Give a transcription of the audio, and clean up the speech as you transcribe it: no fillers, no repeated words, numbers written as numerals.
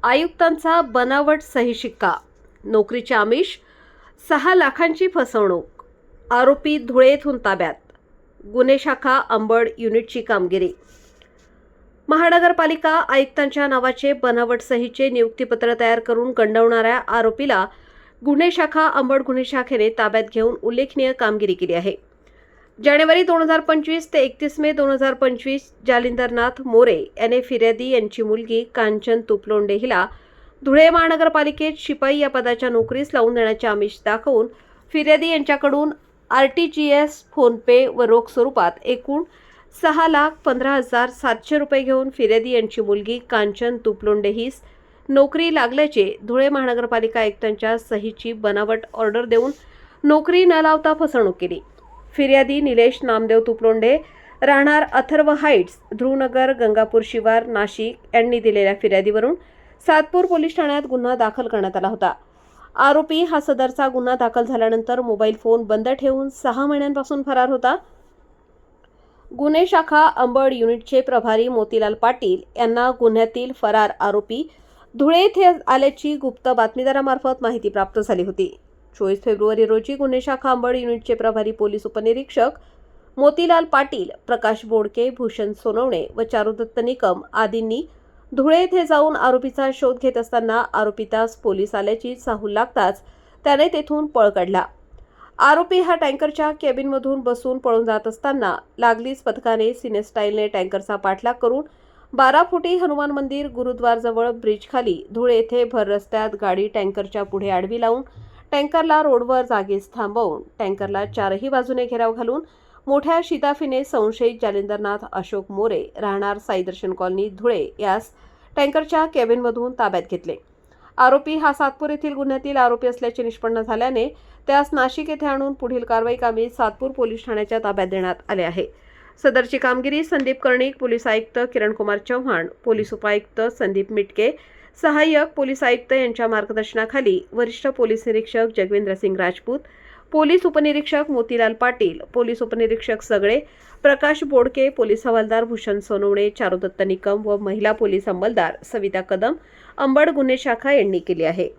आयुक्तांचा बनावट सही शिक्का, नोकरीचे आमिष, 6 लाखांची फसवणूक, आरोपी धुळे येथून ताब्यात, गुन्हे शाखा अंबड युनिटची कामगिरी. महानगरपालिका आयुक्तांच्या नावाचे बनावट सहीचे नियुक्तीपत्र तयार करून गंडवणाऱ्या आरोपीला गुन्हे शाखा अंबड गुन्हे शाखेने ताब्यात घेऊन उल्लेखनीय कामगिरी केली आहे. जानेवारी 2025 ते 31 मे 2025 जालिंदरनाथ मोरे याने फिर्यादी यांची मुलगी कांचन तुपलोंडे हिला धुळे महानगरपालिकेत शिपाई या पदाच्या नोकरीस लावून देण्याचे आमिष दाखवून फिर्यादी यांच्याकडून RTGS, फोनपे व रोख स्वरूपात एकूण 6,15,700 रुपये घेऊन फिर्यादी यांची मुलगी कांचन तुपलोंडे हीस नोकरी लागल्याचे धुळे महानगरपालिका आयुक्तांच्या सहीची बनावट ऑर्डर देऊन नोकरी न लावता फसवणूक केली. फिर्यादी निलेश नामदेव तुपलोंडे राहणार अथर्व हाइट्स, ध्रुवनगर, गंगापूर शिवार, नाशिक यांनी दिलेल्या फिर्यादीवरून सातपूर पोलीस ठाण्यात गुन्हा दाखल करण्यात आला होता. आरोपी हा सदरचा गुन्हा दाखल झाल्यानंतर मोबाईल फोन बंद ठेवून 6 महिन्यांपासून फरार होता. गुन्हे शाखा अंबड युनिटचे प्रभारी मोतीलाल पाटील यांना गुन्ह्यातील फरार आरोपी धुळे येथे आल्याची गुप्त बातमीदारामार्फत माहिती प्राप्त झाली होती. 24 फेब्रुवारी रोजी गुन्हे शाखा अंबड युनिटचे प्रभारी पोलीस उपनिरीक्षक मोतीलाल पाटील, प्रकाश बोडके, भूषण सोनवणे व चारुदत्त निकम आदींनी धुळे येथे जाऊन आरोपीचा शोध घेत असताना आरोपीतास पोलीस आल्याची चाहूल लागताच त्याने तेथून पळ काढला. आरोपी हा टँकरच्या केबिनमधून बसून पळून जात असताना लागलीच पथकाने सिनेस्टाईलने टँकरचा पाठलाग करून 12 फुटी हनुमान मंदिर गुरुद्वारजवळ ब्रिजखाली धुळे येथे भर रस्त्यात गाडी टँकरच्या पुढे आडवी लावून टँकरला रोडवर जागीच थांबवून टँकरला चारही बाजूने घेराव घालून मोठ्या शिताफीने संशयित जालिंदरनाथ अशोक मोरे राहणार साईदर्शन कॉलनी धुळे यास टँकरच्या केबिनमधून ताब्यात घेतले. आरोपी हा सातपूर येथील गुन्ह्यातील आरोपी असल्याचे निष्पन्न झाल्याने त्यास नाशिक येथे आणून पुढील कारवाई कामी सातपूर पोलीस ठाण्याच्या ताब्यात देण्यात आले आहे. सदरची कामगिरी संदीप कर्णिक, पोलीस आयुक्त किरणकुमार चव्हाण, पोलीस उपायुक्त संदीप मिटके, सहाय्यक पोलीस आयुक्त यांच्या मार्गदर्शनाखाली वरिष्ठ पोलीस निरीक्षक जगवेंद्र सिंग राजपूत, पोलीस उपनिरीक्षक मोतीलाल पाटील, पोलीस उपनिरीक्षक सगळे, प्रकाश बोडके, पोलीस हवालदार भूषण सोनवणे, चारुदत्त निकम व महिला पोलीस अंमलदार सविता कदम, अंबड गुन्हे शाखा यांनी केली आहे.